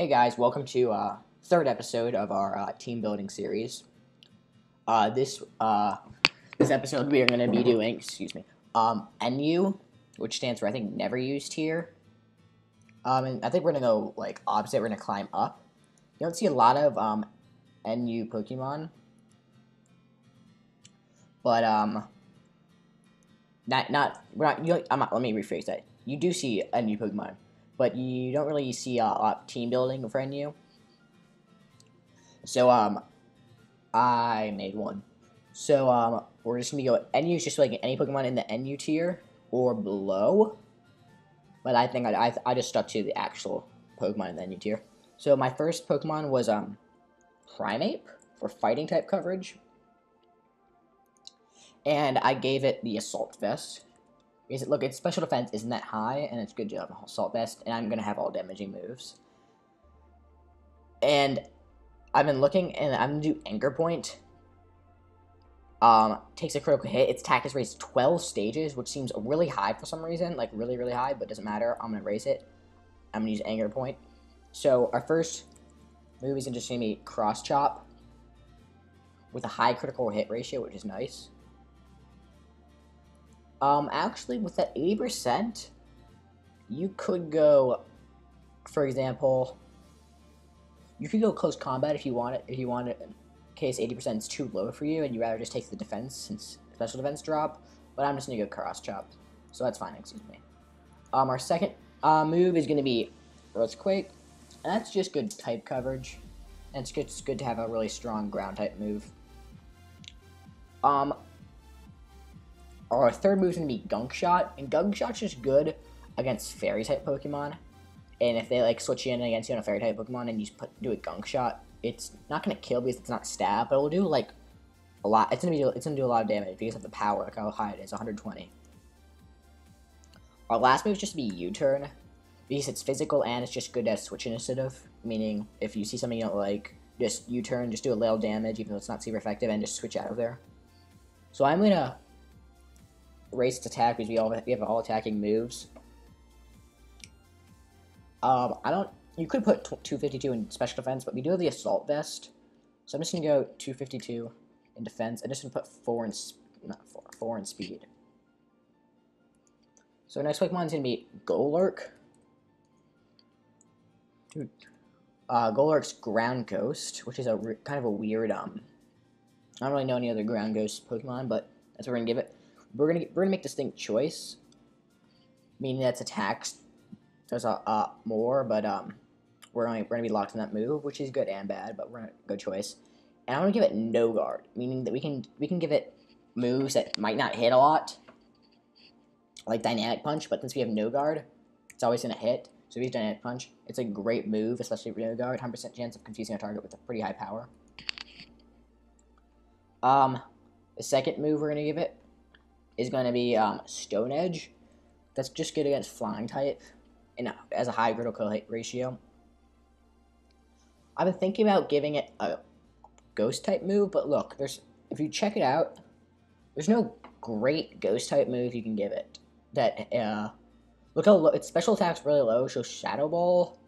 Hey guys, welcome to third episode of our team building series. This episode we are going to be doing, NU, which stands for I think never used here. And I think we're going to go like opposite. We're going to climb up. You don't see a lot of NU Pokemon, but let me rephrase that. You do see NU Pokemon, but you don't really see a lot of team building for NU. So, I made one. So, we're just gonna go, NU is just like any Pokemon in the NU tier or below. But I think I just stuck to the actual Pokemon in the NU tier. So, my first Pokemon was, Primeape for fighting type coverage. And I gave it the Assault Vest. Because, look, its special defense isn't that high, and it's good to have Assault Vest, and I'm going to have all damaging moves. And I've been looking, and I'm going to do Anchor Point. Takes a critical hit. Its attack is raised 12 stages, which seems really high for some reason. Like, really, really high, but doesn't matter. I'm going to raise it. I'm going to use Anchor Point. So, our first move is just going to be Cross Chop with a high critical hit ratio, which is nice. Actually, with that 80%, you could go, for example, you could go close combat if you want it. If you want it, in case 80% is too low for you, and you rather just take the defense since special defense drop. But I'm just gonna go Cross Chop, so that's fine. Excuse me. Our second move is gonna be Earthquake, and that's just good type coverage. And it's good to have a really strong ground type move. Our third move is going to be Gunk Shot, and Gunk Shot's just good against Fairy-type Pokemon. And if they, like, switch in against you on a Fairy-type Pokemon and you do a Gunk Shot, it's not going to kill because it's not stab, but it'll do, like, a lot. It's going to do a lot of damage because of the power, like how high it is, 120. Our last move is just to be U-Turn, because it's physical and it's just good at Switch Initiative, meaning if you see something you don't like, just U-Turn, just do a little damage, even though it's not super effective, and just switch out of there. So I'm going to raise its attack because we have all attacking moves. You could put 252 in special defense, but we do have the Assault Vest, so I'm just gonna go 252 in defense. I'm just gonna put 4 in speed. So next Pokemon is gonna be Golurk. Dude, Golurk's Ground Ghost, which is kind of a weird I don't really know any other Ground Ghost Pokemon, but that's what we're gonna give it. We're gonna make distinct choice, meaning that's attacks does more, but we're gonna be locked in that move, which is good and bad, but we're gonna go choice. And I'm gonna give it no guard, meaning that we can give it moves that might not hit a lot, like Dynamic Punch, but since we have no guard, it's always gonna hit. So if we use Dynamic Punch, it's a great move, especially with no guard. 100% chance of confusing a target with a pretty high power. The second move we're gonna give it is going to be Stone Edge. That's just good against Flying type and as a high critical hit ratio. I've been thinking about giving it a Ghost type move, but look, if you check it out, there's no great Ghost type move you can give it. Look how low, its special attack's really low, so Shadow Ball,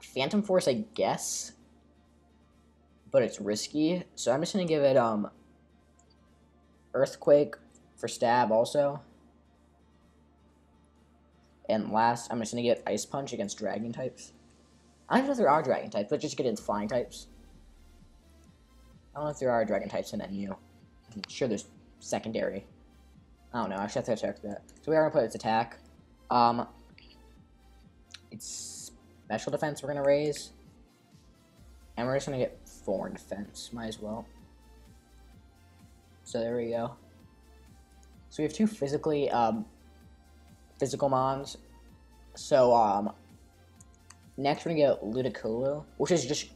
Phantom Force, I guess, but it's risky, so I'm just going to give it Earthquake for stab also. And last, I'm just going to get Ice Punch against Dragon types. I don't know if there are Dragon types, but just get into Flying types. I don't know if there are Dragon types in NU. I'm sure there's secondary. I don't know, I should have to check that. So we are going to put its attack. Its special defense we're going to raise. And we're just going to get 4 in defense. Might as well. So there we go. So we have 2 physical mons. So next we're gonna get Ludicolo, which is just,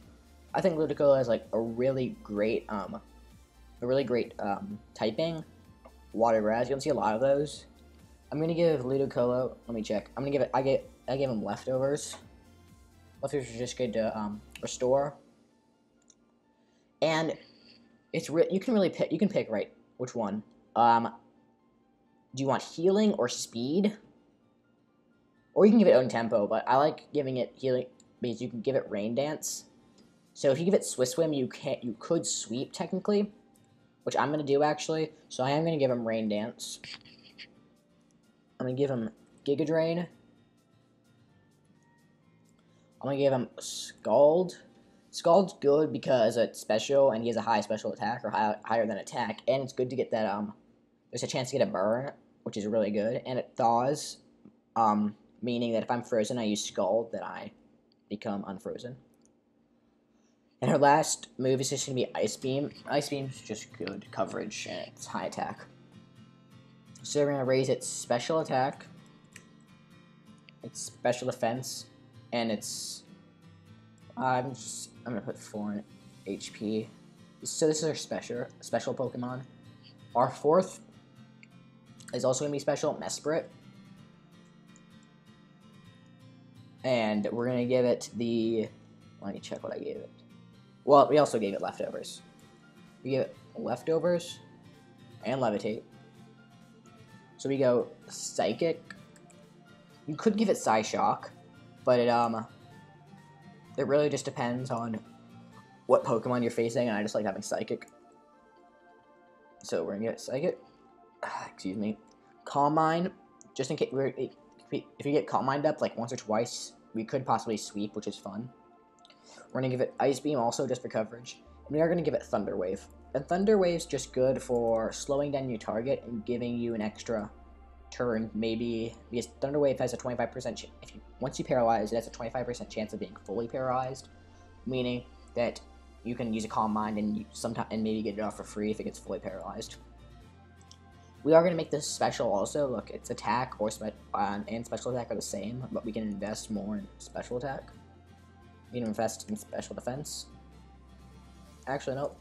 I think Ludicolo has like a really great typing. Water Raz, you don't see a lot of those. I'm gonna give Ludicolo. Let me check. I'm gonna give it. I gave him leftovers. Leftovers are just good to restore. And it's you can pick right which one. Do you want healing or speed? Or you can give it own tempo, but I like giving it healing because you can give it Rain Dance. So if you give it Swift Swim, you could sweep technically, which I'm gonna do actually. So I am gonna give him Rain Dance. I'm gonna give him Giga Drain. I'm gonna give him Scald. Scald's good because it's special and he has a high special attack or higher than attack, and it's good to get that there's a chance to get a burn, which is really good, and it thaws, meaning that if I'm frozen, I use Scald, then I become unfrozen. And her last move is just gonna be Ice Beam. Ice Beam's just good coverage and it's high attack. So we're gonna raise its special attack, its special defense, and its I'm gonna put 4 in HP. So this is our special Pokemon. Our fourth is also gonna be special, Mesprit. And we're gonna give it the, let me check what I gave it. Well, we also gave it Leftovers. We gave it Leftovers and Levitate. So we go Psychic. You could give it Psyshock, but it really just depends on what Pokemon you're facing, and I just like having Psychic. So we're gonna get Psychic. Excuse me. Calm Mind, just in case if you get Calm Mind up like once or twice, we could possibly sweep, which is fun. We're gonna give it Ice Beam also just for coverage, and we are gonna give it Thunder Wave. And Thunder Wave's just good for slowing down your target and giving you an extra turn, maybe, because Thunder Wave has a 25% once you paralyze, it has a 25% chance of being fully paralyzed, meaning that you can use a Calm Mind and maybe get it off for free if it gets fully paralyzed. We are going to make this special also. Look, its attack and special attack are the same, but we can invest more in special attack. We can invest in special defense. Actually, nope.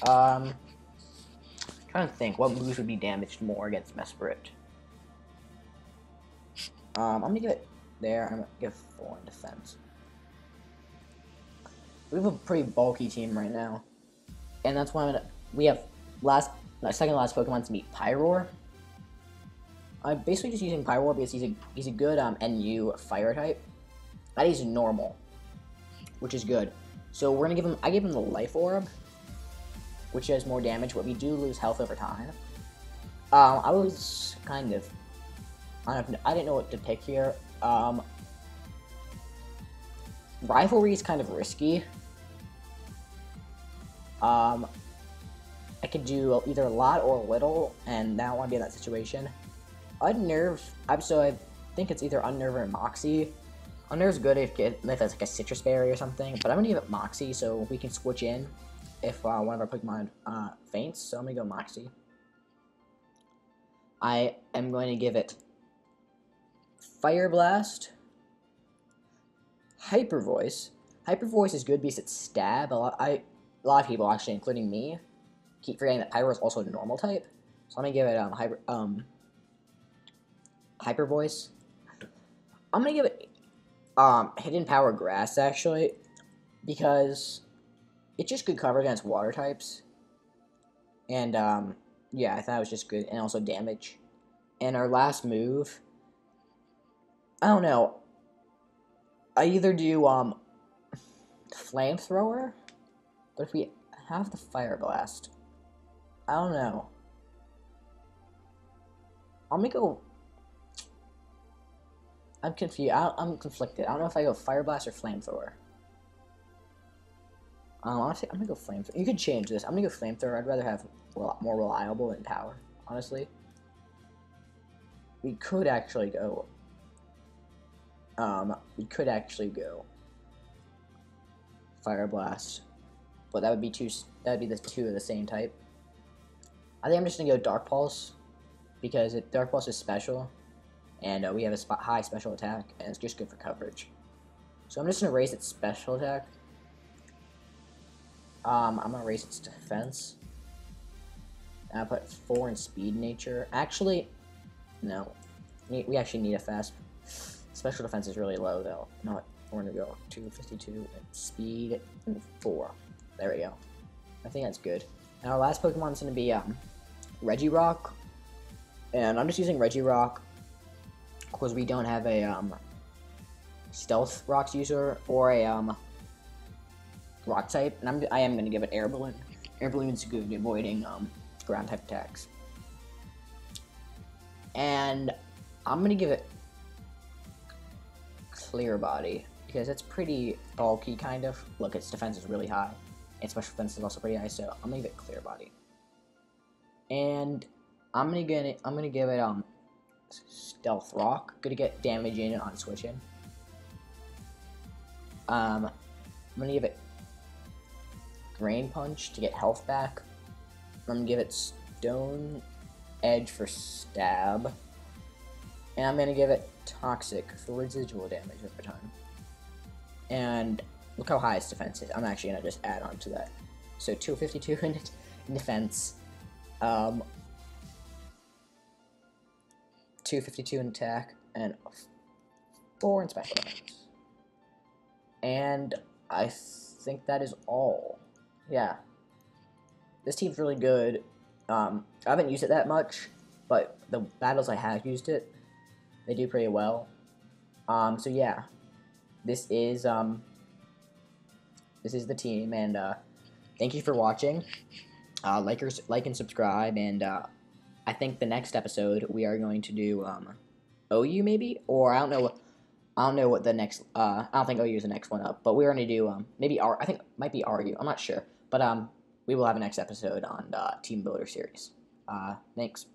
Trying to think what moves would be damaged more against Mesprit. I'm gonna give it there. I'm gonna give 4 in defense. We have a pretty bulky team right now, and that's why we have second last Pokemon to meet Pyroar. I'm basically just using Pyroar because he's a good NU fire type. That is normal, which is good. So we're gonna give him. I gave him the Life Orb, which does more damage, but we do lose health over time. I was kind of. I didn't know what to pick here. Rivalry is kind of risky. I could do either a lot or a little, and I don't want to be in that situation. Unnerve, so I think it's either Unnerve or Moxie. Unnerve's good if it's like a Citrus Berry or something, but I'm going to give it Moxie so we can switch in if one of our Pokemon faints, so I'm going to go Moxie. I am going to give it Fire Blast, Hyper Voice. Hyper Voice is good because it's Stab. A lot of people, actually, including me, keep forgetting that Pyro is also a normal type. So I'm gonna give it Hyper Voice. I'm gonna give it Hidden Power Grass actually, because it's just good cover against water types. And yeah, I thought it was just good, and also damage. And our last move, I don't know. I either do Flamethrower, but if we have the Fire Blast, I don't know. I'm gonna go. I'm confused. I'm conflicted. I don't know if I go Fire Blast or Flamethrower. Honestly, I'm gonna go Flamethrower. You could change this. I'm gonna go Flamethrower. I'd rather have more reliable than power, honestly. We could actually go. Fire Blast, but that would be the two of the same type. I think I'm just gonna go Dark Pulse because Dark Pulse is special, and we have a high special attack, and it's just good for coverage. So I'm just gonna raise its special attack. I'm gonna raise its defense. And I'll put 4 in Speed Nature. Actually, no, we actually need a fast. Special defense is really low though. No, we're gonna go 252 and speed and 4. There we go. I think that's good. And our last Pokemon is gonna be Regirock, and I'm just using Regirock because we don't have a stealth rocks user or a rock type, and I am gonna give it air balloon. Air balloon's good at avoiding ground type attacks. And I'm gonna give it clear body because it's pretty bulky, kind of. Look, its defense is really high. Its special defense is also pretty high, so I'm gonna give it clear body. And I'm gonna give it stealth rock. Gonna get damage in on switching. I'm gonna give it drain punch to get health back. I'm gonna give it stone edge for stab. And I'm gonna give it toxic for residual damage over time. And look how high its defense is. I'm actually gonna just add on to that. So 252 in defense, 252 in attack, and 4 in special defense. And I think that is all. Yeah, this team's really good. I haven't used it that much, but the battles I have used it, they do pretty well. So yeah, this is the team, and thank you for watching. Like and subscribe, and I think the next episode we are going to do OU maybe, or I don't know what the next. I don't think OU is the next one up, but we're going to do maybe I think it might be RU. I'm not sure, but we will have a next episode on Team Builder series. Thanks.